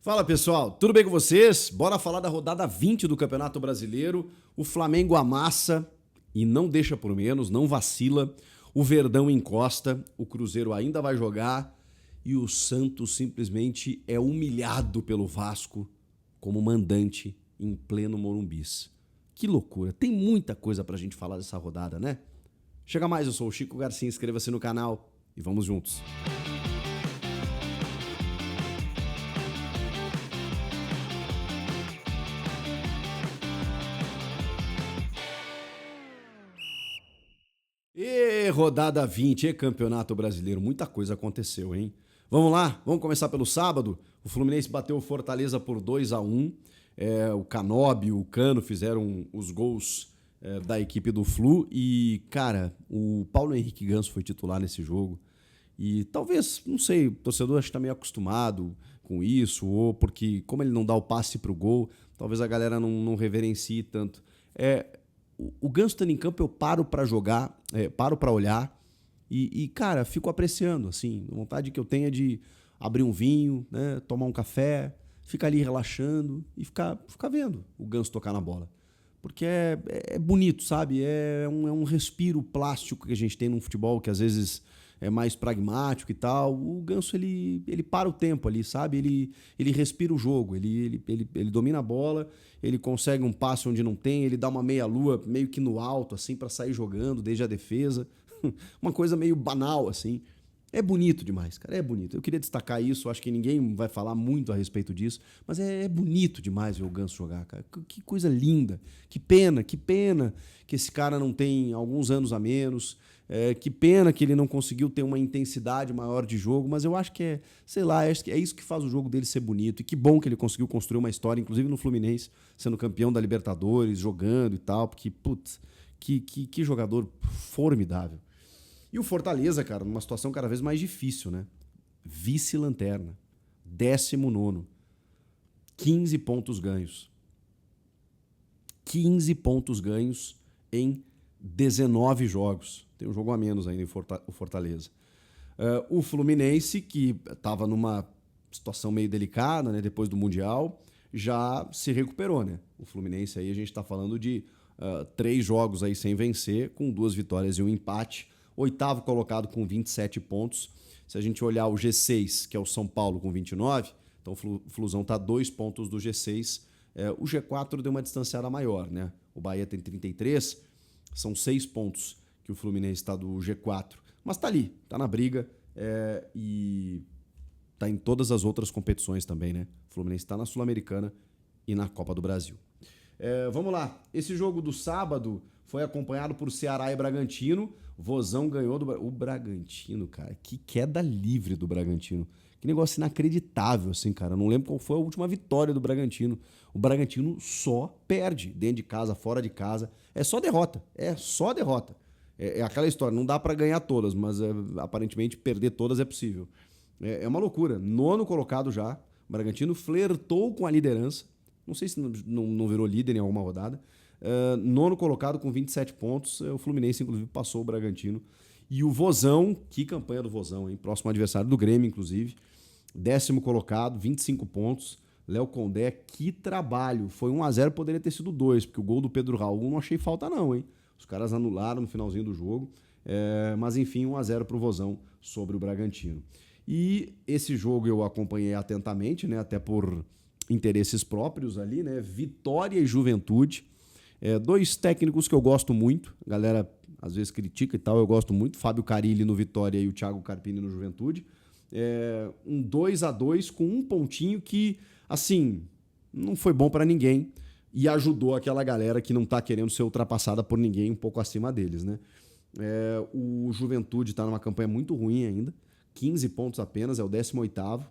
Fala pessoal, tudo bem com vocês? Bora falar da rodada 20 do Campeonato Brasileiro. O Flamengo amassa e não deixa por menos, não vacila. O Verdão encosta, o Cruzeiro ainda vai jogar e o Santos simplesmente é humilhado pelo Vasco como mandante em pleno Morumbis. Que loucura, tem muita coisa pra gente falar dessa rodada, né? Chega mais, eu sou o Chico Garcia, inscreva-se no canal e vamos juntos. E rodada 20, Campeonato Brasileiro, muita coisa aconteceu, hein? Vamos lá, vamos começar pelo sábado. O Fluminense bateu o Fortaleza por 2-1. O Canóbio, o Cano fizeram os gols da equipe do Flu. E, cara, o Paulo Henrique Ganso foi titular nesse jogo. E talvez, não sei, o torcedor acho que tá meio acostumado com isso, ou porque, como ele não dá o passe pro gol, talvez a galera não reverencie tanto. O Ganso estando em campo, eu paro pra jogar, paro pra olhar e, cara, fico apreciando, assim, a vontade que eu tenho é de abrir um vinho, né, tomar um café, ficar ali relaxando e ficar vendo o Ganso tocar na bola. Porque é bonito, sabe? É um respiro plástico que a gente tem num futebol que às vezes é mais pragmático e tal. O Ganso, ele para o tempo ali, sabe? Ele respira o jogo, ele domina a bola, ele consegue um passe onde não tem, ele dá uma meia-lua meio que no alto, assim, para sair jogando desde a defesa. Uma coisa meio banal, assim. É bonito demais, cara, é bonito. Eu queria destacar isso, acho que ninguém vai falar muito a respeito disso, mas é bonito demais ver o Ganso jogar, cara. Que coisa linda, que pena que esse cara não tem alguns anos a menos, que pena que ele não conseguiu ter uma intensidade maior de jogo, mas eu acho que sei lá, acho que é isso que faz o jogo dele ser bonito, e que bom que ele conseguiu construir uma história, inclusive no Fluminense, sendo campeão da Libertadores, jogando e tal, porque, putz, que jogador formidável. E o Fortaleza, cara, numa situação cada vez mais difícil, né? Vice-lanterna, 19º, 15 pontos ganhos. 15 pontos ganhos em 19 jogos. Tem um jogo a menos ainda o Fortaleza. O Fluminense, que estava numa situação meio delicada, né, depois do Mundial, já se recuperou, né? O Fluminense aí a gente está falando de 3 jogos aí sem vencer, com 2 vitórias e um empate. 8º colocado com 27 pontos. Se a gente olhar o G6, que é o São Paulo com 29, então o Flusão está a 2 pontos do G6. O G4 deu uma distanciada maior, né? O Bahia tem 33, são 6 pontos que o Fluminense está do G4. Mas tá ali, tá na briga e tá em todas as outras competições também, né? O Fluminense está na Sul-Americana e na Copa do Brasil. Vamos lá, esse jogo do sábado foi acompanhado por Ceará e Bragantino. Vozão ganhou o Bragantino, cara. Que queda livre do Bragantino. Que negócio inacreditável, assim, cara. Eu não lembro qual foi a última vitória do Bragantino. O Bragantino só perde dentro de casa, fora de casa. É só derrota. É só derrota. É aquela história, não dá pra ganhar todas, mas aparentemente perder todas é possível. É uma loucura. 9º colocado já. O Bragantino flertou com a liderança. Não sei se não virou líder em alguma rodada. 9º colocado com 27 pontos. O Fluminense, inclusive, passou o Bragantino. E o Vozão, que campanha do Vozão, hein? Próximo adversário do Grêmio, inclusive. 10º colocado, 25 pontos. Léo Condé, que trabalho. Foi 1-0, poderia ter sido 2, porque o gol do Pedro Raul não achei falta não, hein? Os caras anularam no finalzinho do jogo. Mas enfim, 1-0 pro Vozão sobre o Bragantino. E esse jogo eu acompanhei atentamente, né? Até por interesses próprios ali, né? Vitória e Juventude. 2 técnicos que eu gosto muito. A galera às vezes critica e tal, eu gosto muito. Fábio Carille no Vitória e o Thiago Carpini no Juventude. Um 2-2 com um pontinho que, assim, não foi bom para ninguém e ajudou aquela galera que não tá querendo ser ultrapassada por ninguém um pouco acima deles, né? O Juventude tá numa campanha muito ruim ainda. 15 pontos apenas, é o 18º.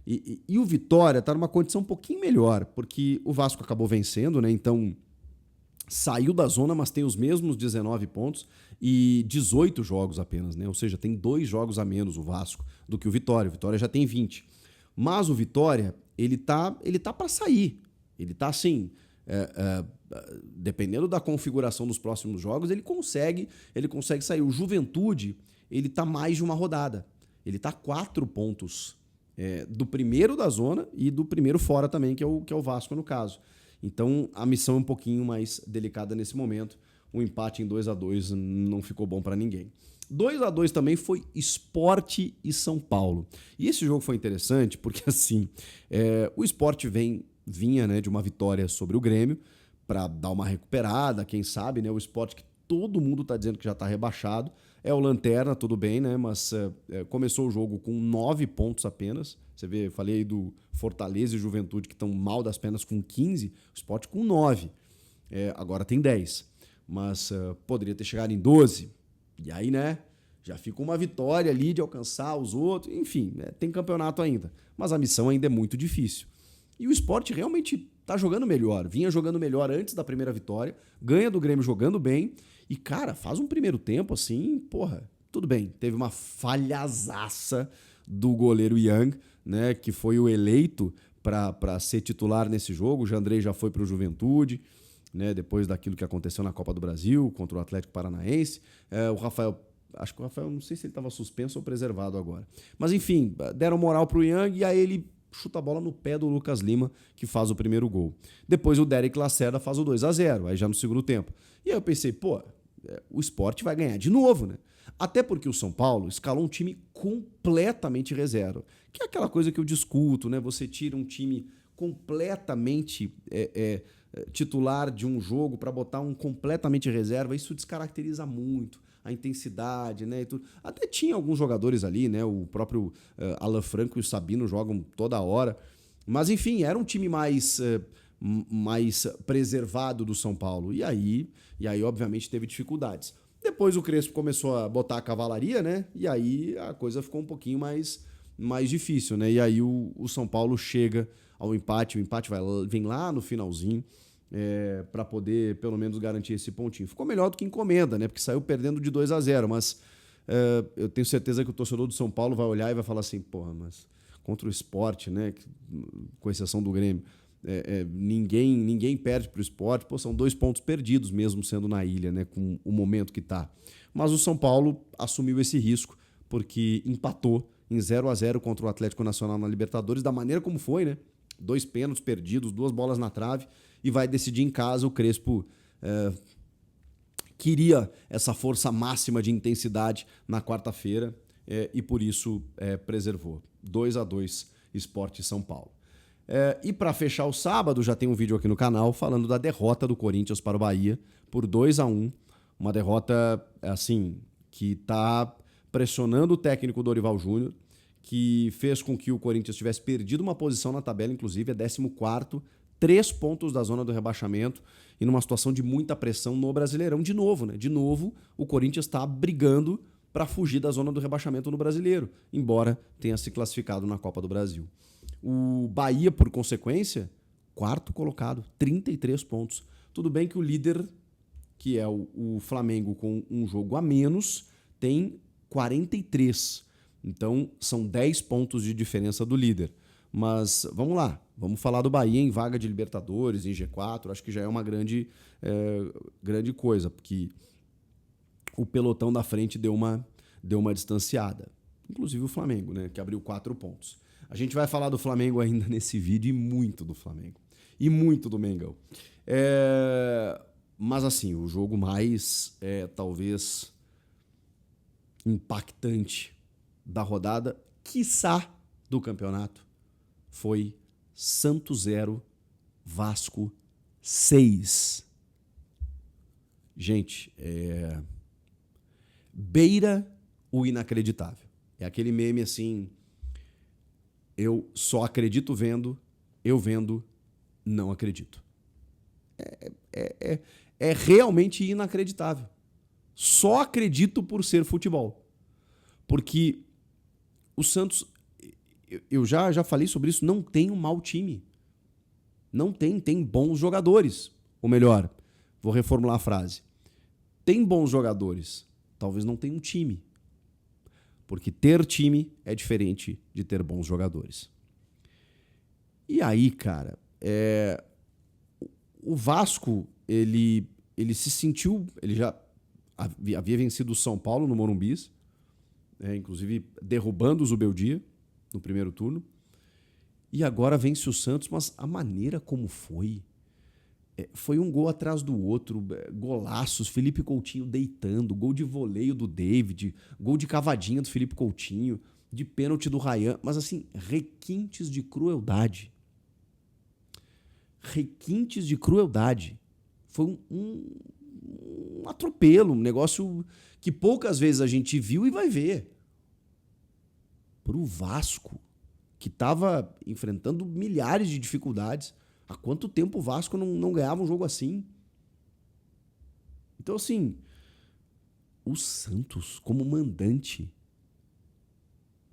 E o Vitória tá numa condição um pouquinho melhor, porque o Vasco acabou vencendo, né? Então saiu da zona, mas tem os mesmos 19 pontos e 18 jogos apenas, né? Ou seja, tem 2 jogos a menos o Vasco do que o Vitória. O Vitória já tem 20. Mas o Vitória, ele tá para sair. Ele tá assim, dependendo da configuração dos próximos jogos, ele consegue sair. O Juventude, ele tá mais de uma rodada. Ele tá 4 pontos do primeiro da zona e do primeiro fora também, que é o Vasco no caso. Então a missão é um pouquinho mais delicada nesse momento. O empate em 2-2 não ficou bom para ninguém. 2-2 também foi Sport e São Paulo. E esse jogo foi interessante porque assim, o Sport vinha, né, de uma vitória sobre o Grêmio para dar uma recuperada, quem sabe, né? O Sport que todo mundo está dizendo que já está rebaixado. É o lanterna, tudo bem, né? Mas começou o jogo com 9 pontos apenas. Você vê, falei aí do Fortaleza e Juventude que estão mal das pernas com 15, o Sport com 9. Agora tem 10. Mas poderia ter chegado em 12. E aí, né? Já fica uma vitória ali de alcançar os outros. Enfim, tem campeonato ainda. Mas a missão ainda é muito difícil. E o Sport realmente tá jogando melhor. Vinha jogando melhor antes da primeira vitória. Ganha do Grêmio jogando bem. E, cara, faz um primeiro tempo assim, porra, tudo bem. Teve uma falhazaça do goleiro Yang, né? Que foi o eleito para ser titular nesse jogo. O Jandrei já foi pro Juventude, né? Depois daquilo que aconteceu na Copa do Brasil contra o Atlético Paranaense. O Rafael... Acho que o Rafael, não sei se ele estava suspenso ou preservado agora. Mas, enfim, deram moral pro Yang e aí ele chuta a bola no pé do Lucas Lima, que faz o primeiro gol. Depois o Derek Lacerda faz o 2-0, aí já no segundo tempo. E aí eu pensei, o Sport vai ganhar de novo, né? Até porque o São Paulo escalou um time completamente reserva. Que é aquela coisa que eu discuto, né? Você tira um time completamente titular de um jogo para botar um completamente reserva, isso descaracteriza muito a intensidade, né? E tudo. Até tinha alguns jogadores ali, né? O próprio Alan Franco e o Sabino jogam toda hora. Mas, enfim, era um time mais preservado do São Paulo. E aí, obviamente, teve dificuldades. Depois o Crespo começou a botar a cavalaria, né? E aí a coisa ficou um pouquinho mais difícil, né? E aí o São Paulo chega ao empate. O empate vem lá no finalzinho. Para poder, pelo menos, garantir esse pontinho. Ficou melhor do que encomenda, né? Porque saiu perdendo de 2-0, mas eu tenho certeza que o torcedor do São Paulo vai olhar e vai falar assim, porra, mas contra o Sport, né? Com exceção do Grêmio, ninguém perde pro Sport. Pô, são 2 pontos perdidos, mesmo sendo na ilha, né? Com o momento que tá. Mas o São Paulo assumiu esse risco, porque empatou em 0-0 contra o Atlético Nacional na Libertadores, da maneira como foi, né? 2 pênaltis perdidos, 2 bolas na trave, e vai decidir em casa. O Crespo queria essa força máxima de intensidade na quarta-feira e por isso preservou. 2-2 Sport e São Paulo. E para fechar o sábado, já tem um vídeo aqui no canal falando da derrota do Corinthians para o Bahia por 2-1. Uma derrota assim que está pressionando o técnico Dorival Júnior, que fez com que o Corinthians tivesse perdido uma posição na tabela, inclusive é 14º, 3 pontos da zona do rebaixamento e numa situação de muita pressão no Brasileirão de novo, né? De novo, o Corinthians está brigando para fugir da zona do rebaixamento no Brasileiro, embora tenha se classificado na Copa do Brasil. O Bahia, por consequência, 4º colocado, 33 pontos. Tudo bem que o líder, que é o Flamengo com um jogo a menos, tem 43. Então, são 10 pontos de diferença do líder. Mas vamos lá, vamos falar do Bahia em vaga de Libertadores, em G4, acho que já é uma grande coisa, porque o pelotão da frente deu uma distanciada. Inclusive o Flamengo, né, que abriu 4 pontos. A gente vai falar do Flamengo ainda nesse vídeo e muito do Flamengo. E muito do Mengão. Mas assim, o jogo mais, talvez, impactante da rodada, quiçá do campeonato, foi Santos 0, Vasco 6. Gente, beira o inacreditável. É aquele meme assim, eu só acredito vendo, eu vendo, não acredito. É realmente inacreditável. Só acredito por ser futebol. Porque o Santos, eu já falei sobre isso, não tem um mau time. Não tem bons jogadores. Ou melhor, vou reformular a frase. Tem bons jogadores, talvez não tenha um time. Porque ter time é diferente de ter bons jogadores. E aí, cara, o Vasco, ele se sentiu, ele já havia vencido o São Paulo no Morumbi, inclusive derrubando o Zubeldia, no primeiro turno. E agora vence o Santos, mas a maneira como foi um gol atrás do outro, golaços, Felipe Coutinho deitando, gol de voleio do David, gol de cavadinha do Felipe Coutinho, de pênalti do Ryan, mas assim, requintes de crueldade. Requintes de crueldade. Foi um atropelo, um negócio que poucas vezes a gente viu e vai ver. Pro Vasco, que estava enfrentando milhares de dificuldades. Há quanto tempo o Vasco não ganhava um jogo assim? Então, assim, o Santos, como mandante,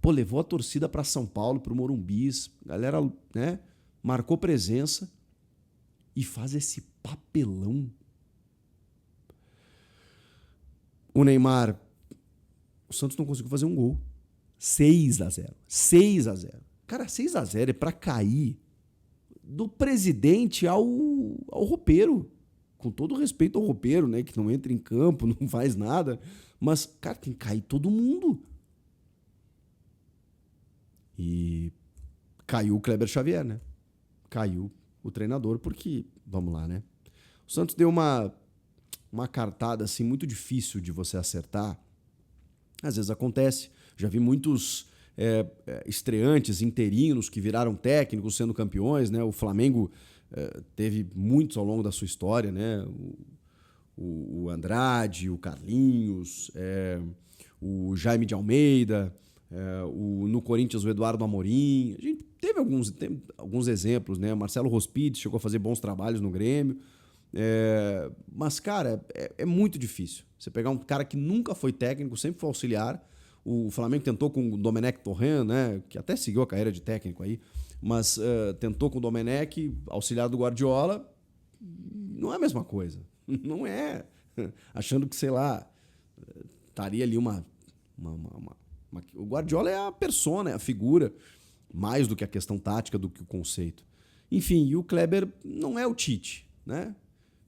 levou a torcida para São Paulo, para o Morumbi, a galera, né, marcou presença e faz esse papelão. O Neymar, o Santos não conseguiu fazer um gol. 6-0. 6-0. Cara, 6-0 é para cair do presidente ao roupeiro. Com todo respeito ao roupeiro, né? Que não entra em campo, não faz nada. Mas, cara, tem que cair todo mundo. E caiu o Kleber Xavier, né? Caiu o treinador, porque, vamos lá, né? O Santos deu uma cartada assim muito difícil de você acertar. Às vezes acontece. Já vi muitos estreantes, interinos, que viraram técnicos sendo campeões, né? O Flamengo teve muitos ao longo da sua história, né? O Andrade, o Carlinhos, o Jaime de Almeida, no Corinthians o Eduardo Amorim. A gente teve alguns exemplos, né? Marcelo Rospides chegou a fazer bons trabalhos no Grêmio. Mas, cara, é muito difícil. Você pegar um cara que nunca foi técnico, sempre foi auxiliar. O Flamengo tentou com o Domenech Torrent, né, que até seguiu a carreira de técnico aí, mas tentou com o Domenech, auxiliar do Guardiola. Não é a mesma coisa. Não é. Achando que, sei lá, estaria ali uma... O Guardiola é a persona, é a figura, mais do que a questão tática, do que o conceito. Enfim, e o Kleber não é o Tite, né?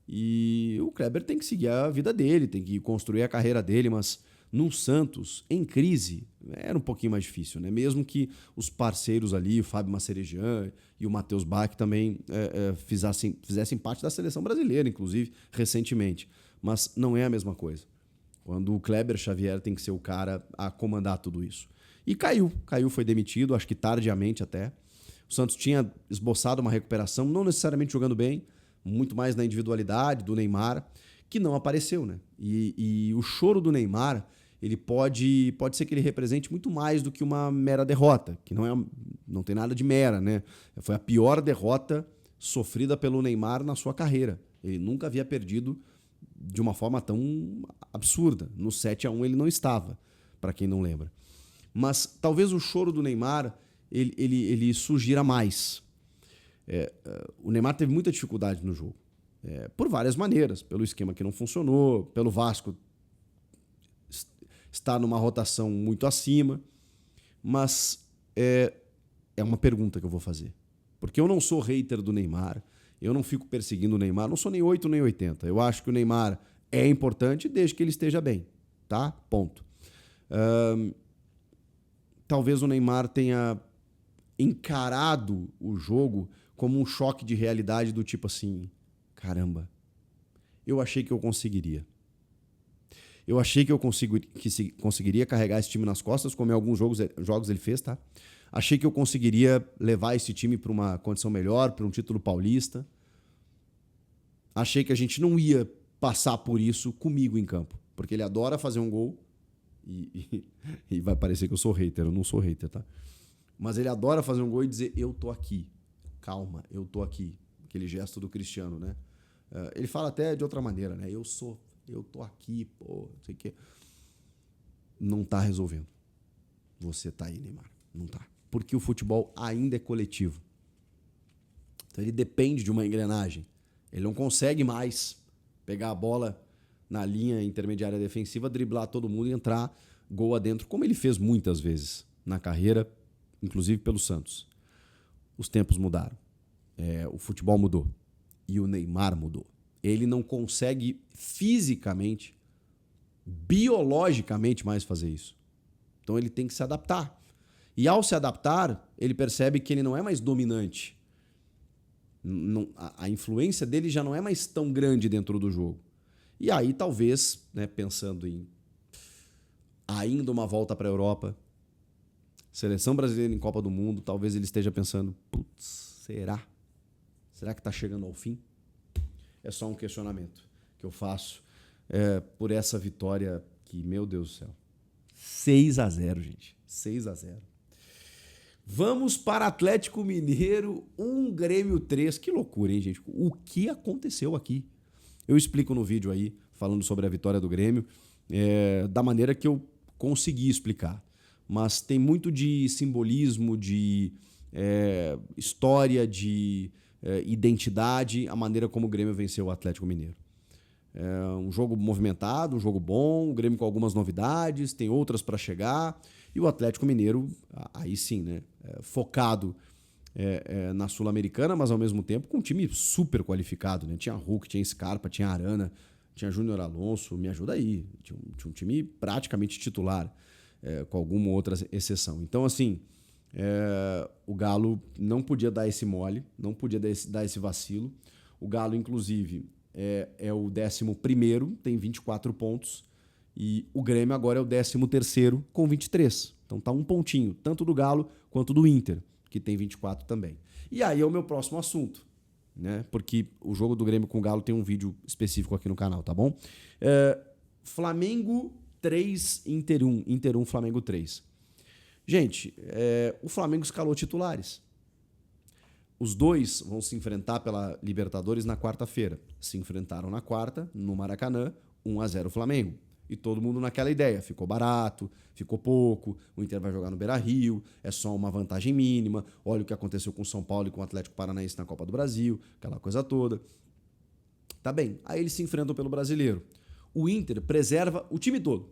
E o Kleber tem que seguir a vida dele, tem que construir a carreira dele, mas no Santos, em crise, era um pouquinho mais difícil, né? Mesmo que os parceiros ali, o Fábio Masserejan e o Matheus Bach também fizessem parte da seleção brasileira, inclusive, recentemente. Mas não é a mesma coisa. Quando o Kleber Xavier tem que ser o cara a comandar tudo isso. E caiu, foi demitido, acho que tardiamente até. O Santos tinha esboçado uma recuperação, não necessariamente jogando bem, muito mais na individualidade do Neymar, que não apareceu, né? E o choro do Neymar, ele pode ser que ele represente muito mais do que uma mera derrota, que não tem nada de mera, né? Foi a pior derrota sofrida pelo Neymar na sua carreira. Ele nunca havia perdido de uma forma tão absurda. No 7-1 ele não estava, para quem não lembra. Mas talvez o choro do Neymar ele surgira mais. O Neymar teve muita dificuldade no jogo. Por várias maneiras. Pelo esquema que não funcionou, pelo Vasco estar numa rotação muito acima. Mas é uma pergunta que eu vou fazer. Porque eu não sou hater do Neymar, eu não fico perseguindo o Neymar, não sou nem 8 nem 80. Eu acho que o Neymar é importante desde que ele esteja bem. Tá? Ponto. Talvez o Neymar tenha encarado o jogo como um choque de realidade do tipo assim, caramba, eu achei que eu conseguiria. Eu achei que eu conseguiria carregar esse time nas costas, como em alguns jogos ele fez, tá? Achei que eu conseguiria levar esse time para uma condição melhor, para um título paulista. Achei que a gente não ia passar por isso comigo em campo, porque ele adora fazer um gol e vai parecer que eu sou hater, eu não sou hater, tá? Mas ele adora fazer um gol e dizer, eu tô aqui. Calma, eu tô aqui. Aquele gesto do Cristiano, né? Ele fala até de outra maneira, né? Eu tô aqui, pô, não sei o quê. Não tá resolvendo. Você tá aí, Neymar. Não tá. Porque o futebol ainda é coletivo. Então ele depende de uma engrenagem. Ele não consegue mais pegar a bola na linha intermediária defensiva, driblar todo mundo e entrar gol adentro, como ele fez muitas vezes na carreira, inclusive pelo Santos. Os tempos mudaram. O futebol mudou. E o Neymar mudou. Ele não consegue fisicamente, biologicamente mais fazer isso. Então ele tem que se adaptar. E ao se adaptar, ele percebe que ele não é mais dominante. A influência dele já não é mais tão grande dentro do jogo. E aí, talvez, né, pensando em ainda uma volta para a Europa, seleção brasileira em Copa do Mundo, talvez ele esteja pensando, putz, será? Será que está chegando ao fim? É só um questionamento que eu faço por essa vitória que, meu Deus do céu, 6-0, gente. 6-0. Vamos para Atlético Mineiro, 1 Grêmio 3. Que loucura, hein, gente? O que aconteceu aqui? Eu explico no vídeo aí, falando sobre a vitória do Grêmio, da maneira que eu consegui explicar. Mas tem muito de simbolismo, de história, de identidade, a maneira como o Grêmio venceu o Atlético Mineiro. É um jogo movimentado, um jogo bom, o Grêmio com algumas novidades, tem outras para chegar, e o Atlético Mineiro, aí sim, né, focado na Sul-Americana, mas ao mesmo tempo com um time super qualificado, né? Tinha Hulk, tinha Scarpa, tinha Arana, tinha Júnior Alonso, me ajuda aí, tinha um time praticamente titular, com alguma outra exceção. Então, assim, o Galo não podia dar esse mole, não podia dar esse vacilo. O Galo, inclusive, é o 11º, tem 24 pontos, e o Grêmio agora é o 13º com 23. Então tá um pontinho, tanto do Galo quanto do Inter, que tem 24 também. E aí é o meu próximo assunto, né? Porque o jogo do Grêmio com o Galo tem um vídeo específico aqui no canal, tá bom? Flamengo 3, Inter 1. Inter 1, Flamengo 3. Gente, o Flamengo escalou titulares. Os dois vão se enfrentar pela Libertadores na quarta-feira. Se enfrentaram na quarta, no Maracanã, 1-0 Flamengo. E todo mundo naquela ideia. Ficou barato, ficou pouco, o Inter vai jogar no Beira-Rio, é só uma vantagem mínima. Olha o que aconteceu com o São Paulo e com o Atlético Paranaense na Copa do Brasil, aquela coisa toda. Tá bem, aí eles se enfrentam pelo Brasileiro. O Inter preserva o time todo.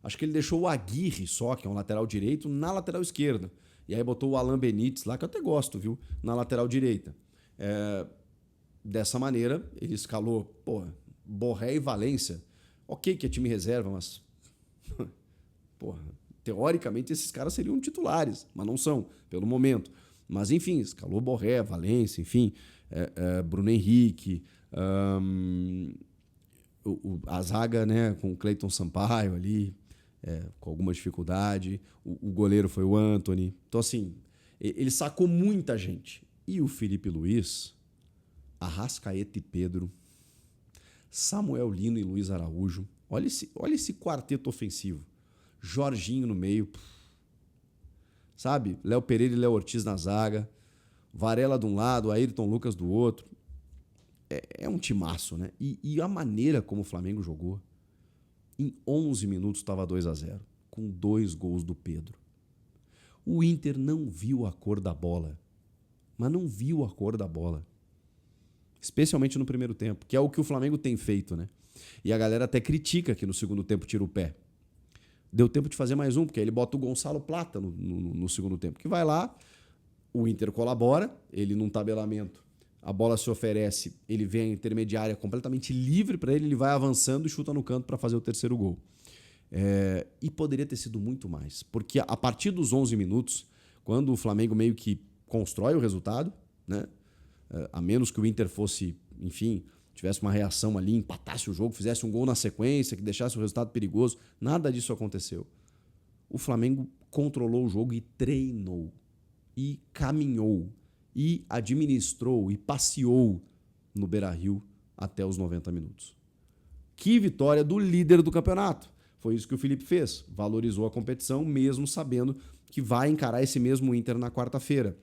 Acho que ele deixou o Aguirre só, que é um lateral direito, na lateral esquerda. E aí botou o Alan Benítez lá, que eu até gosto, viu? Na lateral direita. Dessa maneira, ele escalou, Borré e Valência. Ok que é time reserva, mas... teoricamente esses caras seriam titulares, mas não são, pelo momento. Mas enfim, escalou Borré, Valência, enfim, Bruno Henrique, a zaga, né, com o Cleiton Sampaio ali, com alguma dificuldade. O goleiro foi o Antony. Então, assim, ele sacou muita gente. E o Felipe Luiz, Arrascaeta e Pedro, Samuel Lino e Luiz Araújo. Olha esse quarteto ofensivo. Jorginho no meio. Sabe? Léo Pereira e Léo Ortiz na zaga. Varela de um lado, Ayrton Lucas do outro. É um timaço, né? E a maneira como o Flamengo jogou. Em 11 minutos estava 2-0, com 2 gols do Pedro. O Inter não viu a cor da bola. Mas não viu a cor da bola. Especialmente no primeiro tempo, que é o que o Flamengo tem feito, né? E a galera até critica que no segundo tempo tira o pé. Deu tempo de fazer mais um, porque aí ele bota o Gonçalo Plata no segundo tempo, que vai lá, o Inter colabora, ele num tabelamento, a bola se oferece, ele vem a intermediária completamente livre para ele vai avançando e chuta no canto para fazer o terceiro gol. E poderia ter sido muito mais, porque a partir dos 11 minutos, quando o Flamengo meio que constrói o resultado, né? A menos que o Inter fosse, enfim, tivesse uma reação ali, empatasse o jogo, fizesse um gol na sequência, que deixasse o resultado perigoso, nada disso aconteceu. O Flamengo controlou o jogo e treinou, e caminhou, e administrou, e passeou no Beira-Rio até os 90 minutos. Que vitória do líder do campeonato! Foi isso que o Felipe fez, valorizou a competição, mesmo sabendo que vai encarar esse mesmo Inter na quarta-feira.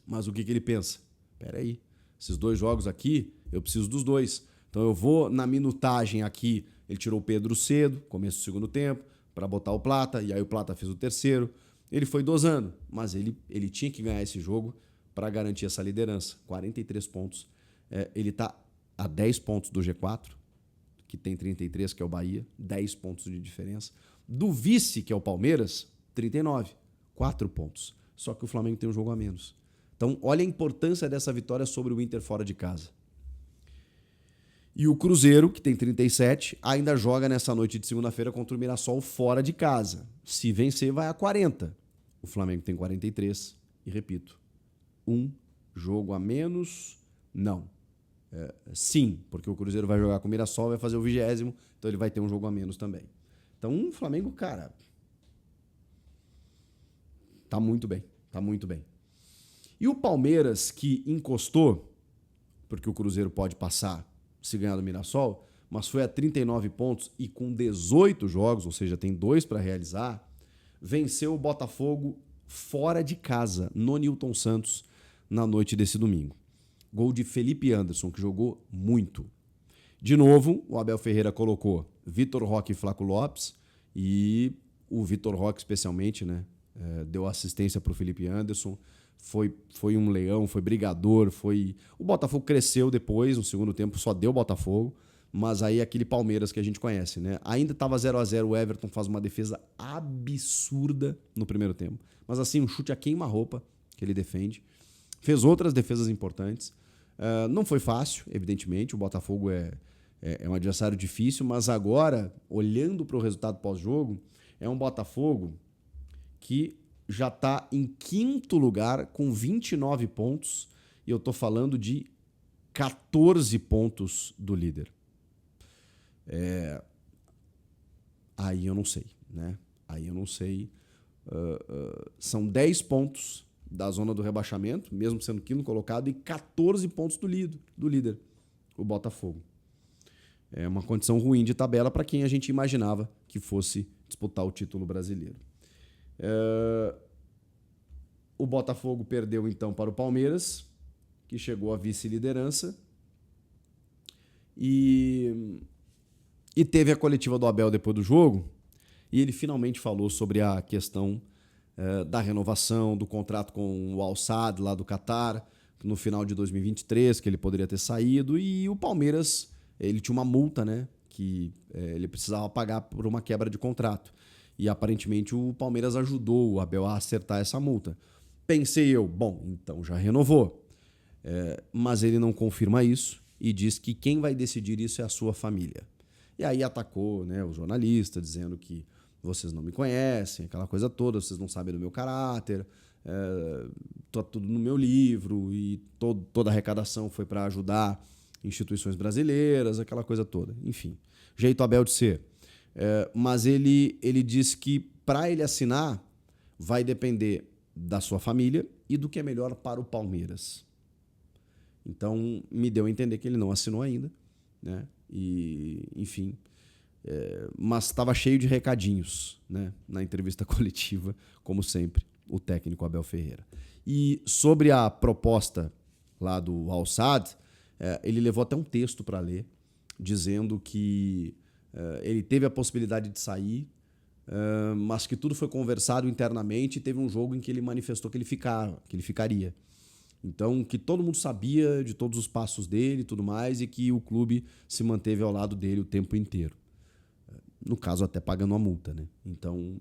Mas o que ele pensa? Peraí, esses 2 jogos aqui, eu preciso dos 2. Então eu vou na minutagem aqui, ele tirou o Pedro cedo, começo do segundo tempo, para botar o Plata, e aí o Plata fez o terceiro. Ele foi dosando, mas ele tinha que ganhar esse jogo para garantir essa liderança. 43 pontos. Ele está a 10 pontos do G4, que tem 33, que é o Bahia, 10 pontos de diferença. Do vice, que é o Palmeiras, 39, 4 pontos. Só que o Flamengo tem um jogo a menos. Então, olha a importância dessa vitória sobre o Inter fora de casa. E o Cruzeiro, que tem 37, ainda joga nessa noite de segunda-feira contra o Mirassol fora de casa. Se vencer, vai a 40. O Flamengo tem 43. E repito, um jogo a menos? Não. Sim, porque o Cruzeiro vai jogar com o Mirassol, vai fazer o 20º, então ele vai ter um jogo a menos também. Então o Flamengo, cara, tá muito bem. Tá muito bem. E o Palmeiras, que encostou, porque o Cruzeiro pode passar se ganhar do Mirassol, mas foi a 39 pontos e com 18 jogos, ou seja, tem 2 para realizar, venceu o Botafogo fora de casa, no Nilton Santos, na noite desse domingo. Gol de Felipe Anderson, que jogou muito. De novo, o Abel Ferreira colocou Vitor Roque e Flaco Lopes, e o Vitor Roque especialmente, né, deu assistência para o Felipe Anderson. Foi um leão, foi brigador, O Botafogo cresceu depois, no segundo tempo só deu Botafogo, mas aí aquele Palmeiras que a gente conhece, né? Ainda estava 0-0, o Everton faz uma defesa absurda no primeiro tempo. Mas assim, um chute a queima-roupa que ele defende. Fez outras defesas importantes. Não foi fácil, evidentemente, o Botafogo é um adversário difícil, mas agora, olhando para o resultado pós-jogo, é um Botafogo que já está em 5º lugar com 29 pontos e eu estou falando de 14 pontos do líder. Aí eu não sei, né? Aí eu não sei. São 10 pontos da zona do rebaixamento, mesmo sendo 5º colocado, e 14 pontos do líder, o Botafogo. É uma condição ruim de tabela para quem a gente imaginava que fosse disputar o título brasileiro. O Botafogo perdeu então para o Palmeiras, que chegou à vice-liderança, e teve a coletiva do Abel depois do jogo, e ele finalmente falou sobre a questão da renovação do contrato com o Al Sadd lá do Catar, no final de 2023, que ele poderia ter saído, e o Palmeiras, ele tinha uma multa, né, que ele precisava pagar por uma quebra de contrato. E aparentemente o Palmeiras ajudou o Abel a acertar essa multa. Pensei eu, bom, então já renovou. Mas ele não confirma isso e diz que quem vai decidir isso é a sua família. E aí atacou, né, o jornalista, dizendo que vocês não me conhecem, aquela coisa toda, vocês não sabem do meu caráter, tá tudo no meu livro e toda a arrecadação foi para ajudar instituições brasileiras, aquela coisa toda. Enfim, jeito Abel de ser. Mas ele diz que para ele assinar vai depender da sua família e do que é melhor para o Palmeiras. Então, me deu a entender que ele não assinou ainda, né? E, enfim, mas estava cheio de recadinhos, né, na entrevista coletiva, como sempre, o técnico Abel Ferreira. E sobre a proposta lá do Al Sadd, ele levou até um texto para ler, dizendo que ele teve a possibilidade de sair, mas que tudo foi conversado internamente e teve um jogo em que ele manifestou que ele ficaria. Então, que todo mundo sabia de todos os passos dele e tudo mais, e que o clube se manteve ao lado dele o tempo inteiro. No caso, até pagando a multa, né? Então,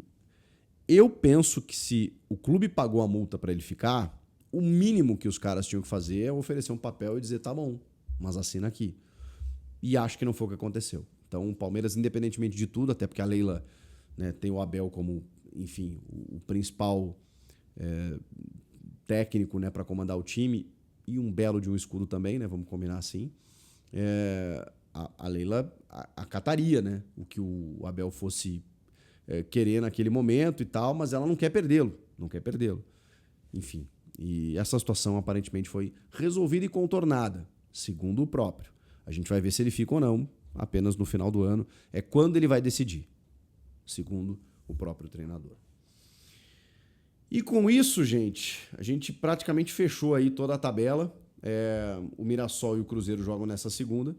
eu penso que se o clube pagou a multa para ele ficar, o mínimo que os caras tinham que fazer é oferecer um papel e dizer, tá bom, mas assina aqui. E acho que não foi o que aconteceu. Então, o Palmeiras, independentemente de tudo, até porque a Leila, né, tem o Abel como, enfim, o principal técnico, né, para comandar o time, e um belo de um escudo também, né, vamos combinar assim, a Leila acataria, né, o que o Abel fosse querer naquele momento e tal, mas ela não quer perdê-lo. Enfim, e essa situação aparentemente foi resolvida e contornada, segundo o próprio. A gente vai ver se ele fica ou não, apenas no final do ano. É quando ele vai decidir, segundo o próprio treinador. E com isso, gente, a gente praticamente fechou aí toda a tabela. O Mirassol e o Cruzeiro jogam nessa segunda.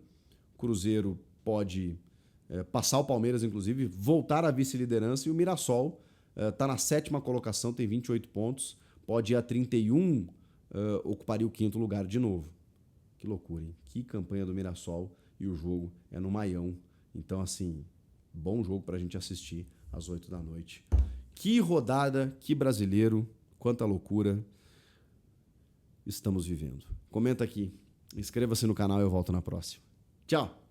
O Cruzeiro pode passar o Palmeiras, inclusive, voltar à vice-liderança. E o Mirassol está na 7ª colocação, tem 28 pontos. Pode ir a 31, ocuparia o 5º lugar de novo. Que loucura, hein? Que campanha do Mirassol. E o jogo é no Maião. Então, assim, bom jogo para a gente assistir às 8 da noite. Que rodada, que brasileiro, quanta loucura estamos vivendo. Comenta aqui, inscreva-se no canal e eu volto na próxima. Tchau!